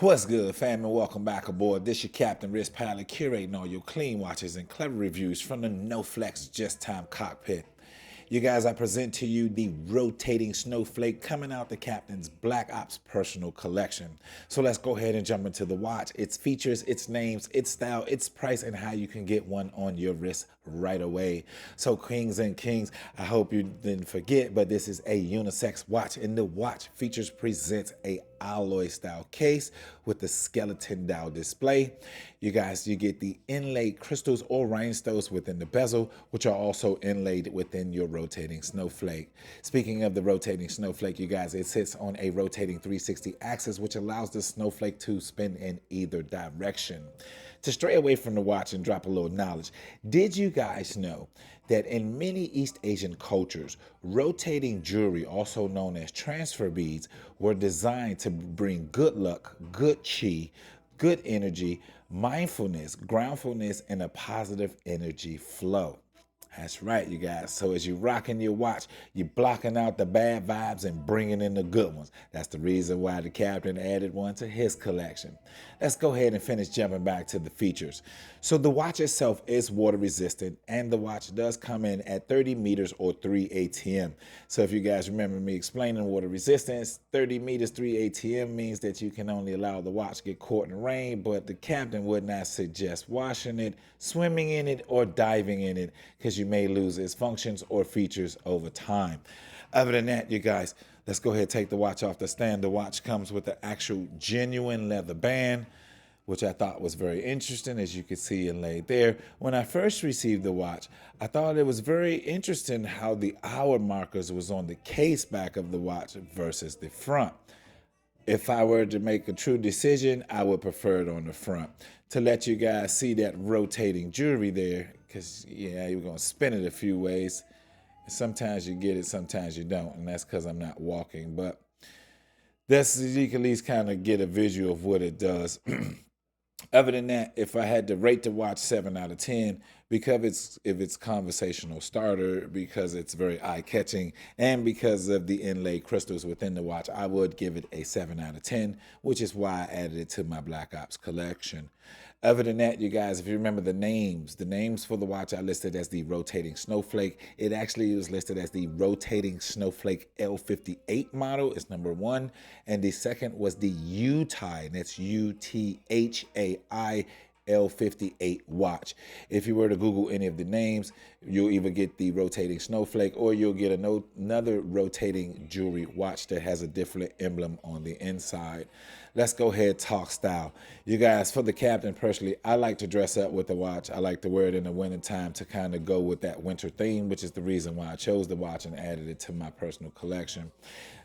What's good, fam, and welcome back aboard. This your Captain Wrist Pilot, curating all your clean watches and clever reviews from the NoFlexJustTime cockpit. You guys, I present to you the rotating Snowflake coming out the Captain's Black Ops personal collection. So let's go ahead and jump into the watch, its features, its names, its style, its price, and how you can get one on your wrist right away. So queens and kings, I hope you didn't forget, but this is a unisex watch, and the watch features presents a alloy style case with the skeleton dial display. You guys, you get the inlaid crystals or rhinestones within the bezel, which are also inlaid within your rotating Snowflake. Speaking of the rotating Snowflake, you guys, it sits on a rotating 360 axis, which allows the Snowflake to spin in either direction. To stray away from the watch and drop a little knowledge, did you guys know that in many East Asian cultures, rotating jewelry, also known as transfer beads, were designed to bring good luck, good chi, good energy, mindfulness, groundfulness, and a positive energy flow? That's right, you guys. So as you're rocking your watch, you're blocking out the bad vibes and bringing in the good ones. That's the reason why the captain added one to his collection. Let's go ahead and finish jumping back to the features. So the watch itself is water resistant, and the watch does come in at 30 meters or 3 ATM. So if you guys remember me explaining water resistance, 30 meters, 3 ATM means that you can only allow the watch to get caught in the rain, but the captain would not suggest washing it, swimming in it, or diving in it, because you may lose its functions or features over time. Other than that, you guys, let's go ahead and take the watch off the stand. The watch comes with the actual genuine leather band, which I thought was very interesting, as you can see inlaid there. When I first received the watch, I thought it was very interesting how the hour markers was on the case back of the watch versus the front. If I were to make a true decision, I would prefer it on the front to let you guys see that rotating jewelry there, because yeah, you're gonna spin it a few ways. Sometimes you get it, sometimes you don't, and that's because I'm not walking, but that's, you can at least kind of get a visual of what it does. Other than that, if I had to rate the watch 7 out of 10, because it's conversational starter, because it's very eye-catching, and because of the inlaid crystals within the watch, I would give it a 7 out of 10, which is why I added it to my Black Ops collection. Other than that, you guys, if you remember the names for the watch I listed as the rotating Snowflake. It actually was listed as the rotating Snowflake L58 model. It's number 1. And the second was the UTHAI, and that's UTHAI L58 watch. If you were to Google any of the names, you'll either get the rotating Snowflake or you'll get another rotating jewelry watch that has a different emblem on the inside. Let's go ahead, talk style. You guys, for the captain personally, I like to dress up with the watch. I like to wear it in the winter time to kind of go with that winter theme, which is the reason why I chose the watch and added it to my personal collection.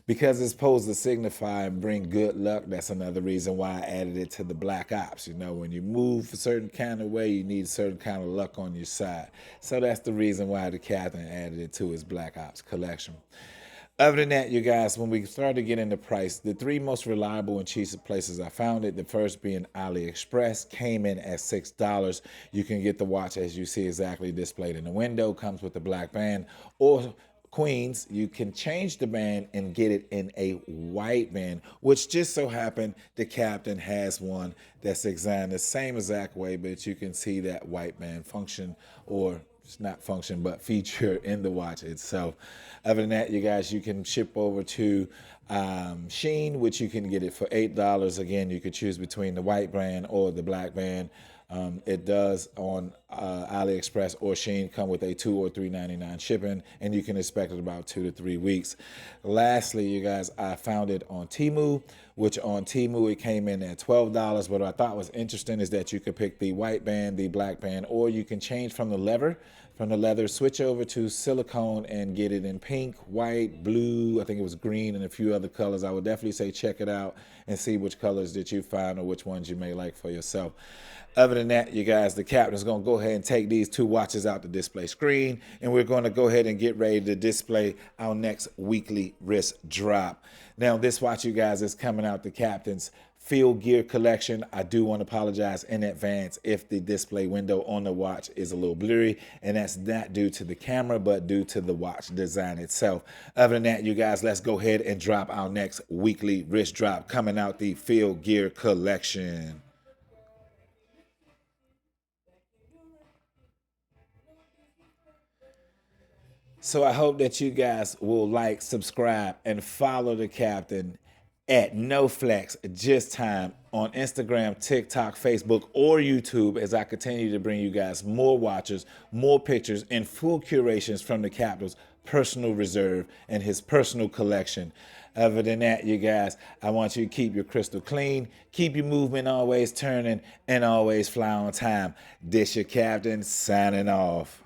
Because it's supposed to signify and bring good luck, that's another reason why I added it to the Black Ops. You know, when you move a certain kind of way, you need a certain kind of luck on your side. So that's the reason why the captain added it to his Black Ops collection. Other than that, you guys, when we started to get into price, the 3 most reliable and cheapest places I found it, the first being AliExpress, came in at $6. You can get the watch as you see exactly displayed in the window, comes with the black band, or queens, you can change the band and get it in a white band, which just so happened the captain has one that's designed the same exact way, but you can see that white band function, or it's not function, but feature in the watch itself. Other than that, you guys, you can ship over to Shein, which you can get it for $8. Again, you could choose between the white band or the black band. It does on AliExpress or Shein come with a $2 or $3.99 shipping, and you can expect it about 2 to 3 weeks. Lastly, you guys, I found it on Temu, which on Temu it came in at $12. What I thought was interesting is that you could pick the white band, the black band, or you can change from the leather, switch over to silicone and get it in pink, white, blue, I think it was green, and a few other colors. I would definitely say check it out and see which colors that you find or which ones you may like for yourself. Other than that, you guys, the captain is going to go ahead and take these 2 watches out the display screen, and we're going to go ahead and get ready to display our next weekly wrist drop. Now, this watch, you guys, is coming out the captain's Field Gear collection. I do want to apologize in advance if the display window on the watch is a little blurry, and that's not due to the camera, but due to the watch design itself. Other than that, you guys, let's go ahead and drop our next weekly wrist drop coming out the Field Gear collection. So I hope that you guys will like, subscribe, and follow the captain at NoFlexJustTime on Instagram, TikTok, Facebook, or YouTube as I continue to bring you guys more watches, more pictures, and full curations from the captain's personal reserve and his personal collection. Other than that, you guys, I want you to keep your crystal clean, keep your movement always turning, and always fly on time. This your captain signing off.